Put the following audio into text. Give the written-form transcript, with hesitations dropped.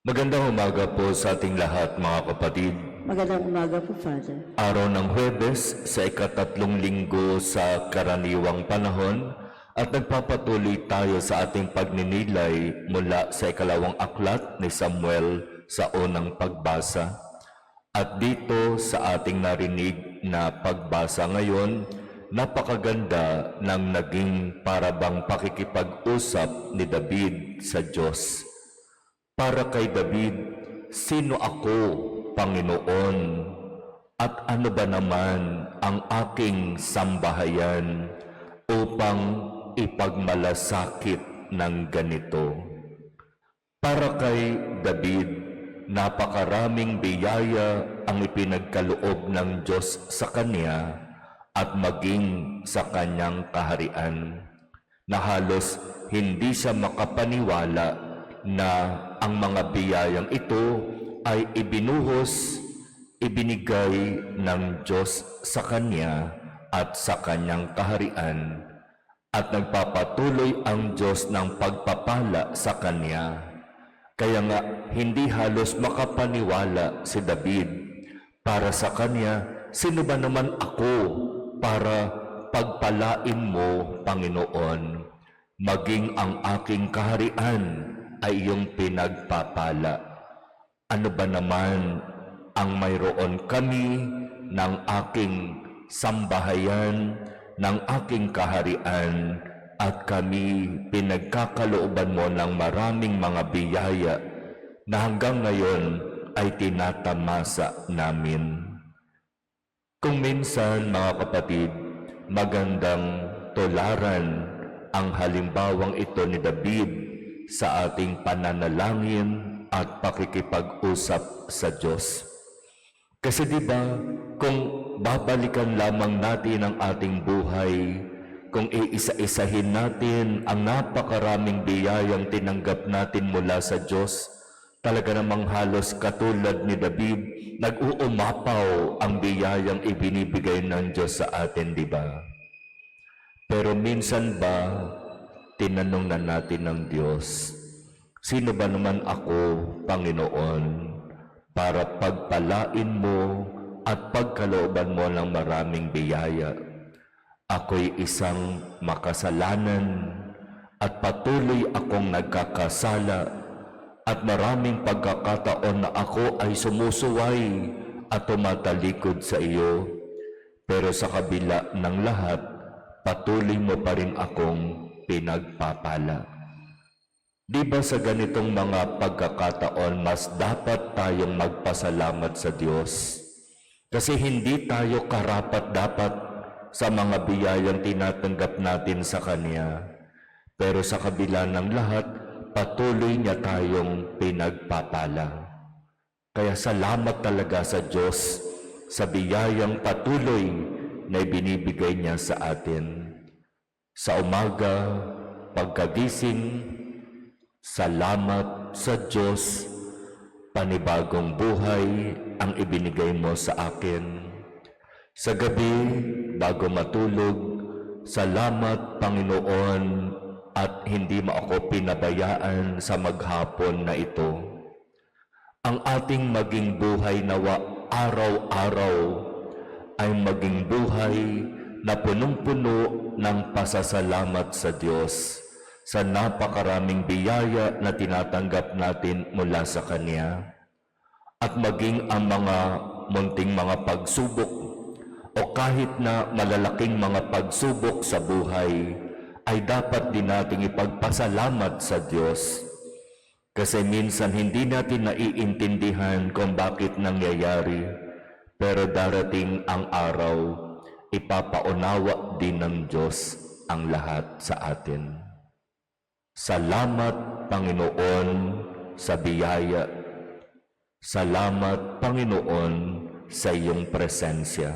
Magandang umaga po sa ating lahat, mga kapatid. Magandang umaga po, Father. Araw ng Huwebes sa ikatatlong linggo sa karaniwang panahon at nagpapatuloy tayo sa ating pagninilay mula sa ikalawang aklat ni Samuel sa unang pagbasa. At dito sa ating narinig na pagbasa ngayon, napakaganda ng naging parabang pakikipag-usap ni David sa Diyos. Para kay David, sino ako, Panginoon? At ano ba naman ang aking sambahayan upang ipagmalasakit ng ganito? Para kay David, napakaraming biyaya ang ipinagkaloob ng Diyos sa kanya at maging sa kanyang kaharian, na halos hindi siya makapaniwala na ang mga biyayang ito ay ibinigay ng Diyos sa kanya at sa kanyang kaharian, at nagpapatuloy ang Diyos ng pagpapala sa kanya. Kaya nga, hindi halos makapaniwala si David. Para sa kanya, sino ba naman ako para pagpalain mo, Panginoon, maging ang aking kaharian ay iyong pinagpapala? Ano ba naman ang mayroon kami ng aking sambahayan, ng aking kaharian, at kami pinagkakalooban mo ng maraming mga biyaya na hanggang ngayon ay tinatamasa namin. Kung minsan, mga kapatid, magandang tularan ang halimbawang ito ni David sa ating pananalangin at pakikipag-usap sa Diyos. Kasi di ba, kung babalikan lamang natin ang ating buhay, kung iisa-isahin natin ang napakaraming biyayang tinanggap natin mula sa Diyos, talaga namang halos katulad ni David, nag-uumapaw ang biyayang ibinibigay ng Diyos sa atin, di ba? Pero minsan ba, tinanong na natin ng Diyos, sino ba naman ako, Panginoon, para pagpalain mo at pagkalooban mo ng maraming biyaya? Ako'y isang makasalanan at patuloy akong nagkakasala, at maraming pagkakataon na ako ay sumusuway at tumatalikod sa iyo. Pero sa kabila ng lahat, patuloy mo pa rin akong pinagpapala. Di ba sa ganitong mga pagkakataon, mas dapat tayong magpasalamat sa Diyos? Kasi hindi tayo karapat-dapat sa mga biyayang tinatanggap natin sa Kanya. Pero sa kabila ng lahat, patuloy niya tayong pinagpapala. Kaya salamat talaga sa Diyos sa biyayang patuloy na ibinibigay niya sa atin. Sa umaga, pagkagising, salamat sa Diyos, panibagong buhay ang ibinigay mo sa akin. Sa gabi, bago matulog, salamat, Panginoon, at hindi mo ako pinabayaan sa maghapon na ito. Ang ating maging buhay nawa araw-araw ay maging buhay na punong-puno ng pasasalamat sa Diyos sa napakaraming biyaya na tinatanggap natin mula sa Kanya. At maging ang mga munting mga pagsubok o kahit na malalaking mga pagsubok sa buhay ay dapat din nating ipagpasalamat sa Diyos. Kasi minsan hindi natin naiintindihan kung bakit nangyayari, pero darating ang araw, ipapaunawa din ng Diyos ang lahat sa atin. Salamat, Panginoon, sa biyaya. Salamat, Panginoon, sa iyong presensya.